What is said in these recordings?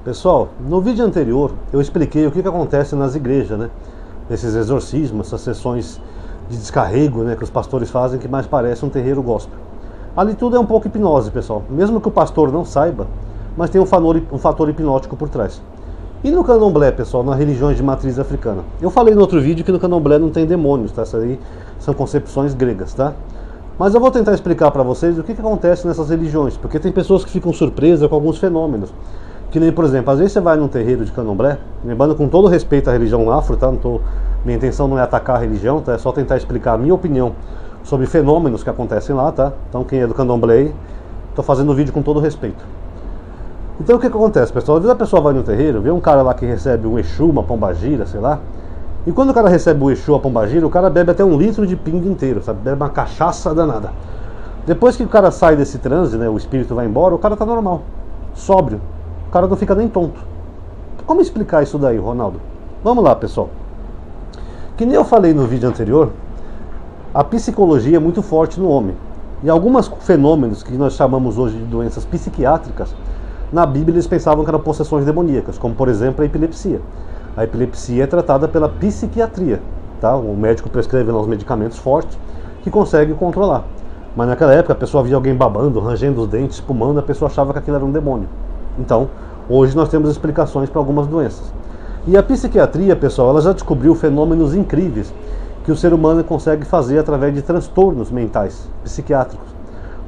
Pessoal, no vídeo anterior eu expliquei o que acontece nas igrejas, né? Esses exorcismos, essas sessões de descarrego, né, que os pastores fazem, que mais parece um terreiro gospel. Ali tudo é um pouco hipnose, pessoal. Mesmo que o pastor não saiba, mas tem um fator hipnótico por trás. E no candomblé, pessoal, nas religiões de matriz africana? Eu falei no outro vídeo que no candomblé não tem demônios, tá? Isso aí são concepções gregas, tá? Mas eu vou tentar explicar para vocês o que acontece nessas religiões, porque tem pessoas que ficam surpresas com alguns fenômenos. Que nem, por exemplo, às vezes você vai num terreiro de candomblé, lembrando com todo respeito à religião afro, tá? Minha intenção não é atacar a religião, tá? É só tentar explicar a minha opinião sobre fenômenos que acontecem lá, tá? Então quem é do candomblé, tô fazendo o vídeo com todo respeito. Então o que acontece, pessoal? Às vezes a pessoa vai no terreiro, vê um cara lá que recebe um Exu, uma pombagira, sei lá, e quando o cara recebe o Exu, a pombagira, o cara bebe até 1 litro de pinga inteiro, sabe? Bebe uma cachaça danada. Depois que o cara sai desse transe, né, o espírito vai embora, o cara tá normal, sóbrio. O cara não fica nem tonto. Como explicar isso daí, Ronaldo? Vamos lá, pessoal. Que nem eu falei no vídeo anterior, a psicologia é muito forte no homem. E alguns fenômenos que nós chamamos hoje de doenças psiquiátricas, na Bíblia eles pensavam que eram possessões demoníacas, como por exemplo a epilepsia. A epilepsia é tratada pela psiquiatria, tá? O médico prescreve lá uns medicamentos fortes que consegue controlar. Mas naquela época a pessoa via alguém babando, rangendo os dentes, espumando, a pessoa achava que aquilo era um demônio. Então, hoje nós temos explicações para algumas doenças. E a psiquiatria, pessoal, ela já descobriu fenômenos incríveis que o ser humano consegue fazer através de transtornos mentais, psiquiátricos.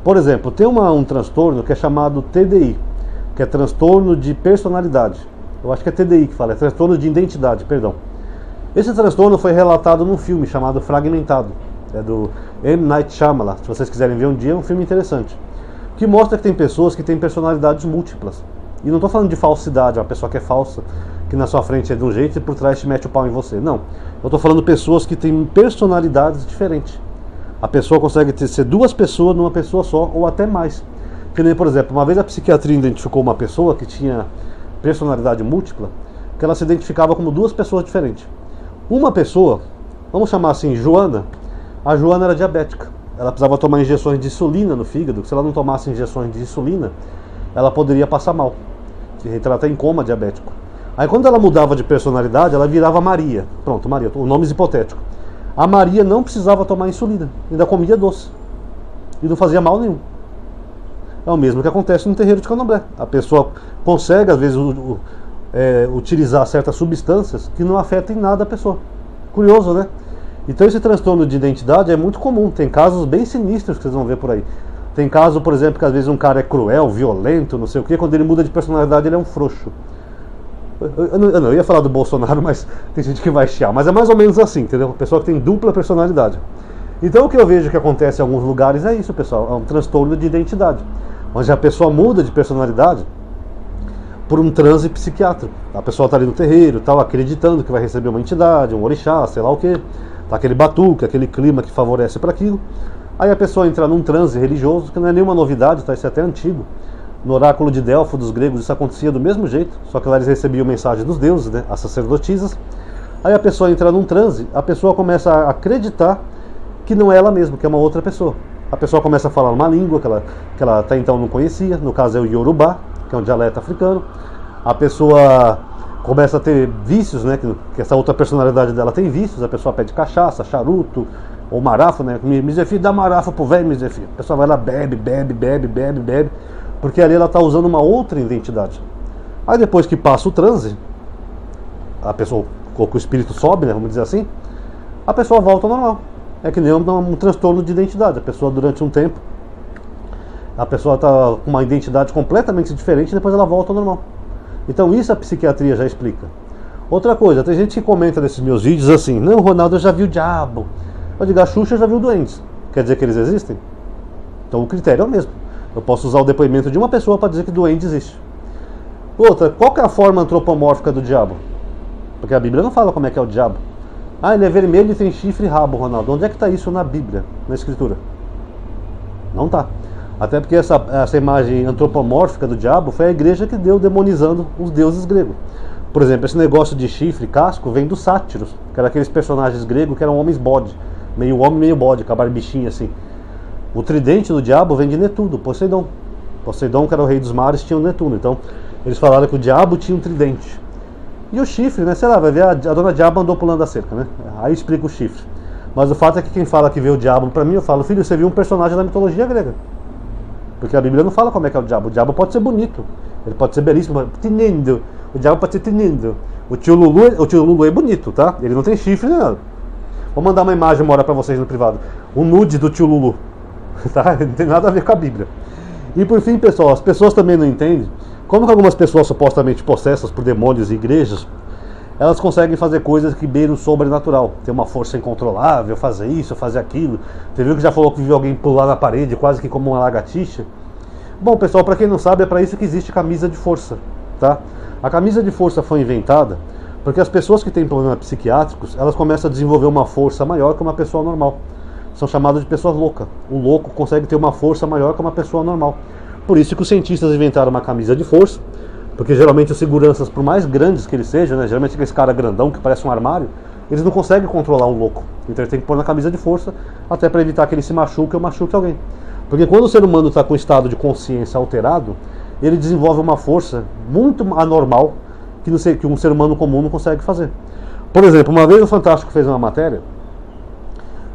Por exemplo, tem um transtorno que é chamado TDI, que é transtorno de personalidade. Eu acho que é TDI que fala, é transtorno de identidade, perdão. Esse transtorno foi relatado num filme chamado Fragmentado. É do M. Night Shyamalan. Se vocês quiserem ver um dia, é um filme interessante. Que mostra que tem pessoas que têm personalidades múltiplas. E não estou falando de falsidade, uma pessoa que é falsa, que na sua frente é de um jeito e por trás te mete o pau em você. Não. Eu estou falando de pessoas que têm personalidades diferentes. A pessoa consegue ser 2 pessoas numa pessoa só, ou até mais. Que nem, por exemplo, uma vez a psiquiatria identificou uma pessoa que tinha personalidade múltipla, que ela se identificava como 2 pessoas diferentes. Uma pessoa, vamos chamar assim, Joana. A Joana era diabética. Ela precisava tomar injeções de insulina no fígado. Se ela não tomasse injeções de insulina, ela poderia passar mal. Ela está em coma diabético. Aí quando ela mudava de personalidade, ela virava Maria. Pronto, Maria, o nome é hipotético. A Maria não precisava tomar insulina, ainda comia doce. E não fazia mal nenhum. É o mesmo que acontece no terreiro de candomblé. A pessoa consegue, às vezes, utilizar certas substâncias que não afetam em nada a pessoa. Curioso, né? Então esse transtorno de identidade é muito comum. Tem casos bem sinistros que vocês vão ver por aí. Tem caso, por exemplo, que às vezes um cara é cruel, violento, não sei o quê, quando ele muda de personalidade ele é um frouxo. Eu ia falar do Bolsonaro, mas tem gente que vai chiar. Mas é mais ou menos assim, entendeu? Pessoa que tem dupla personalidade. Então o que eu vejo que acontece em alguns lugares é isso, pessoal. É um transtorno de identidade. Onde a pessoa muda de personalidade por um transe psiquiátrico. A pessoa está ali no terreiro, tal, acreditando que vai receber uma entidade, um orixá, sei lá o quê. Tá aquele batuque, aquele clima que favorece para aquilo. Aí a pessoa entra num transe religioso, que não é nenhuma novidade, tá? Isso é até antigo. No oráculo de Delfo dos gregos isso acontecia do mesmo jeito, só que lá eles recebiam mensagem dos deuses, né? As sacerdotisas. Aí a pessoa entra num transe, a pessoa começa a acreditar que não é ela mesma, que é uma outra pessoa. A pessoa começa a falar uma língua que ela até então não conhecia, no caso é o Yorubá, que é um dialeto africano. A pessoa começa a ter vícios, né? Que essa outra personalidade dela tem vícios, a pessoa pede cachaça, charuto, ou marafo, né? Mizefir, dá marafo pro velho Mizefir. A pessoa vai lá, bebe, porque ali ela está usando uma outra identidade. Aí depois que passa o transe, a pessoa, o espírito sobe, né? Vamos dizer assim, a pessoa volta ao normal. É que nem um transtorno de identidade. A pessoa durante um tempo, a pessoa está com uma identidade completamente diferente e depois ela volta ao normal. Então isso a psiquiatria já explica. Outra coisa, tem gente que comenta nesses meus vídeos assim: não, Ronaldo, eu já vi o diabo. Eu digo, a Xuxa já viu doentes. Quer dizer que eles existem? Então o critério é o mesmo. Eu posso usar o depoimento de uma pessoa para dizer que doente existe. Outra, qual que é a forma antropomórfica do diabo? Porque a Bíblia não fala como é que é o diabo. Ah, ele é vermelho e tem chifre e rabo, Ronaldo. Onde é que está isso na Bíblia, na Escritura? Não está. Até porque essa imagem antropomórfica do diabo foi a igreja que deu demonizando os deuses gregos. Por exemplo, esse negócio de chifre e casco vem dos sátiros, que eram aqueles personagens gregos que eram homens bode. Meio homem, meio bode, com a barbichinha assim. O tridente do diabo vem de Netuno, Poseidon. Poseidon, que era o rei dos mares, tinha o Netuno. Então, Eles falaram que o diabo tinha um tridente. E o chifre, né? Sei lá, vai ver a dona Diabo andou pulando a cerca, né? Aí explica o chifre. Mas o fato é que quem fala que vê o diabo, pra mim, eu falo, filho, você viu um personagem da mitologia grega. Porque a Bíblia não fala como é que é o diabo. O diabo pode ser bonito, ele pode ser belíssimo, tinindo. O diabo pode ser tinindo. O tio Lulu é bonito, tá? Ele não tem chifre nem nada. Vou mandar uma imagem uma hora pra vocês no privado. O nude do tio Lulu. Tá? Não tem nada a ver com a Bíblia. E por fim, pessoal, as pessoas também não entendem como que algumas pessoas supostamente possessas por demônios e igrejas, elas conseguem fazer coisas que beiram o sobrenatural. Ter uma força incontrolável, fazer isso, fazer aquilo. Você viu que já falou que viu alguém pular na parede quase que como uma lagartixa? Bom, pessoal, para quem não sabe, é para isso que existe camisa de força, tá? A camisa de força foi inventada porque as pessoas que têm problemas psiquiátricos, elas começam a desenvolver uma força maior que uma pessoa normal. São chamadas de pessoas loucas. O louco consegue ter uma força maior que uma pessoa normal. Por isso que os cientistas inventaram uma camisa de força, porque geralmente os seguranças, por mais grandes que eles sejam, né, geralmente aquele cara grandão que parece um armário, eles não conseguem controlar um louco. Então eles têm que pôr na camisa de força, até para evitar que ele se machuque ou machuque alguém. Porque quando o ser humano está com um estado de consciência alterado, ele desenvolve uma força muito anormal que um ser humano comum não consegue fazer. Por exemplo, uma vez o Fantástico fez uma matéria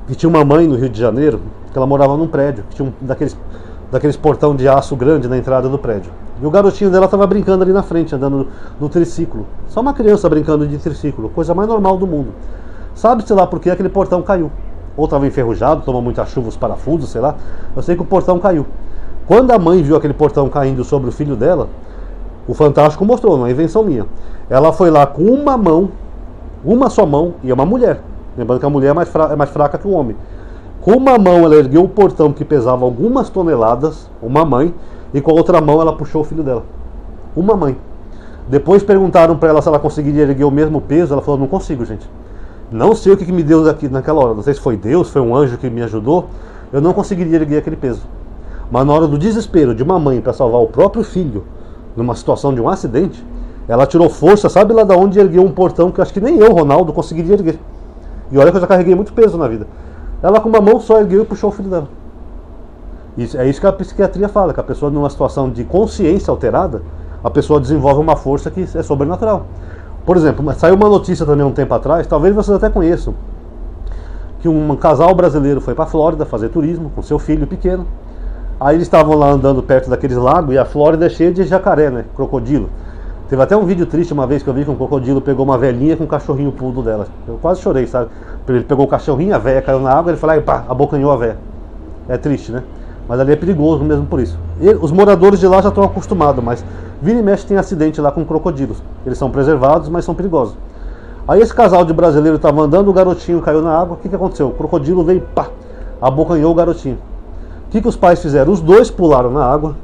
que tinha uma mãe no Rio de Janeiro, que ela morava num prédio, que tinha daqueles portão de aço grande na entrada do prédio. E o garotinho dela estava brincando ali na frente, andando no triciclo. Só uma criança brincando de triciclo, coisa mais normal do mundo. Sabe-se lá por que aquele portão caiu. Ou estava enferrujado, tomou muita chuva, os parafusos, sei lá. Eu sei que o portão caiu. Quando a mãe viu aquele portão caindo sobre o filho dela, o Fantástico mostrou, não é invenção minha. Ela foi lá com uma mão, uma só mão, e é uma mulher. Lembrando que a mulher é mais fraca que o homem. Com uma mão ela ergueu o portão que pesava algumas toneladas, uma mãe, e com a outra mão ela puxou o filho dela. Uma mãe. Depois perguntaram para ela se ela conseguiria erguer o mesmo peso, ela falou, não consigo, gente. Não sei o que me deu aqui naquela hora, não sei se foi Deus, foi um anjo que me ajudou, eu não conseguiria erguer aquele peso. Mas na hora do desespero de uma mãe para salvar o próprio filho, numa situação de um acidente, ela tirou força, sabe lá de onde ergueu um portão que eu acho que nem eu, Ronaldo, conseguiria erguer. E olha que eu já carreguei muito peso na vida. Ela com uma mão só ergueu e puxou o filho dela. É isso que a psiquiatria fala, que a pessoa numa situação de consciência alterada, a pessoa desenvolve uma força que é sobrenatural. Por exemplo, saiu uma notícia também um tempo atrás, talvez vocês até conheçam, que um casal brasileiro foi para a Flórida fazer turismo com seu filho pequeno. Aí eles estavam lá andando perto daqueles lagos e a Flórida é cheia de jacaré, né? Crocodilo. Teve até um vídeo triste uma vez que eu vi que um crocodilo pegou uma velhinha com um cachorrinho pulo dela. Eu quase chorei, sabe? Ele pegou o cachorrinho, a velha caiu na água, ele falou, e pá, abocanhou a velha. É triste, né? Mas ali é perigoso mesmo por isso. Os moradores de lá já estão acostumados, mas vira e mexe tem acidente lá com crocodilos. Eles são preservados, mas são perigosos. Aí esse casal de brasileiro estava andando, o garotinho caiu na água, o que aconteceu? O crocodilo veio, pá, abocanhou o garotinho. O que os pais fizeram? Os dois pularam na água.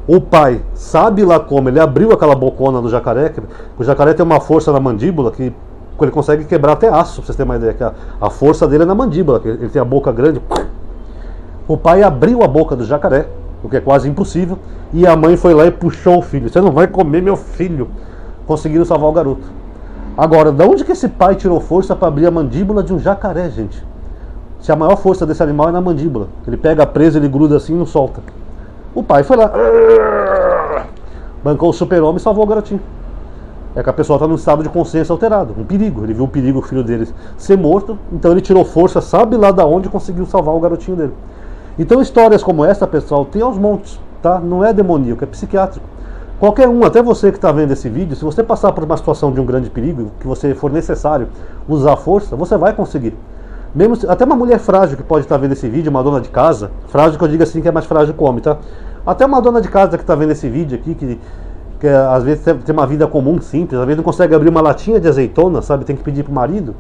O pai, sabe lá como, ele abriu aquela bocona do jacaré, que o jacaré tem uma força na mandíbula que ele consegue quebrar até aço, pra vocês terem uma ideia, que a força dele é na mandíbula, que ele tem a boca grande. O pai abriu a boca do jacaré, o que é quase impossível, e a mãe foi lá e puxou o filho. Você não vai comer meu filho. Conseguiram salvar o garoto. Agora, de onde que esse pai tirou força para abrir a mandíbula de um jacaré, gente? Se a maior força desse animal é na mandíbula. Ele pega a presa, ele gruda assim e não solta. O pai foi lá, bancou o super-homem e salvou o garotinho. É que a pessoa está num estado de consciência alterado, um perigo. Ele viu o perigo do filho dele ser morto, então ele tirou força, sabe lá da onde conseguiu salvar o garotinho dele. Então histórias como essa, pessoal, tem aos montes, tá? Não é demoníaco, é psiquiátrico. Qualquer um, até você que está vendo esse vídeo, se você passar por uma situação de um grande perigo, que você for necessário usar força, você vai conseguir. Mesmo, até uma mulher frágil que pode estar vendo esse vídeo, uma dona de casa, frágil que eu digo assim que é mais frágil que o homem, tá? Até uma dona de casa que está vendo esse vídeo aqui, que às vezes tem uma vida comum, simples, às vezes não consegue abrir uma latinha de azeitona, sabe, tem que pedir pro marido.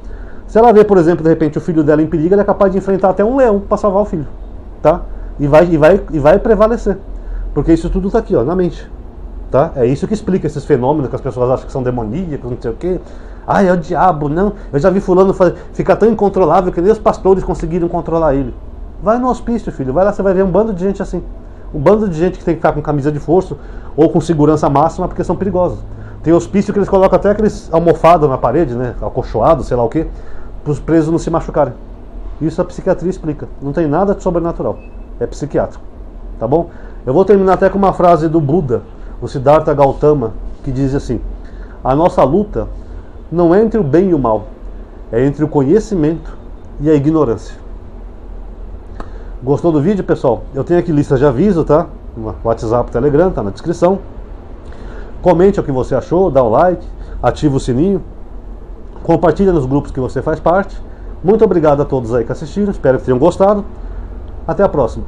Se ela vê, por exemplo, de repente o filho dela em perigo, ela é capaz de enfrentar até um leão para salvar o filho, tá? E vai prevalecer, porque isso tudo está aqui, ó, na mente, tá? É isso que explica esses fenômenos que as pessoas acham que são demoníacos, não sei o quê. Ai, é o diabo, não. Eu já vi fulano ficar tão incontrolável que nem os pastores conseguiram controlar ele. Vai no hospício, filho, vai lá, você vai ver um bando de gente assim. Um bando de gente que tem que ficar com camisa de força ou com segurança máxima porque são perigosos. Tem hospício que eles colocam até aqueles almofados na parede, né, acolchoados, sei lá o que, para os presos não se machucarem. Isso a psiquiatria explica. Não tem nada de sobrenatural. É psiquiátrico. Tá bom? Eu vou terminar até com uma frase do Buda. o Siddhartha Gautama, que diz assim: a nossa luta não é entre o bem e o mal, é entre o conhecimento e a ignorância. Gostou do vídeo, pessoal? Eu tenho aqui lista de aviso, tá? WhatsApp, Telegram, tá na descrição. Comente o que você achou, dá o like, ativa o sininho, compartilha nos grupos que você faz parte. Muito obrigado a todos aí que assistiram, espero que tenham gostado. Até a próxima.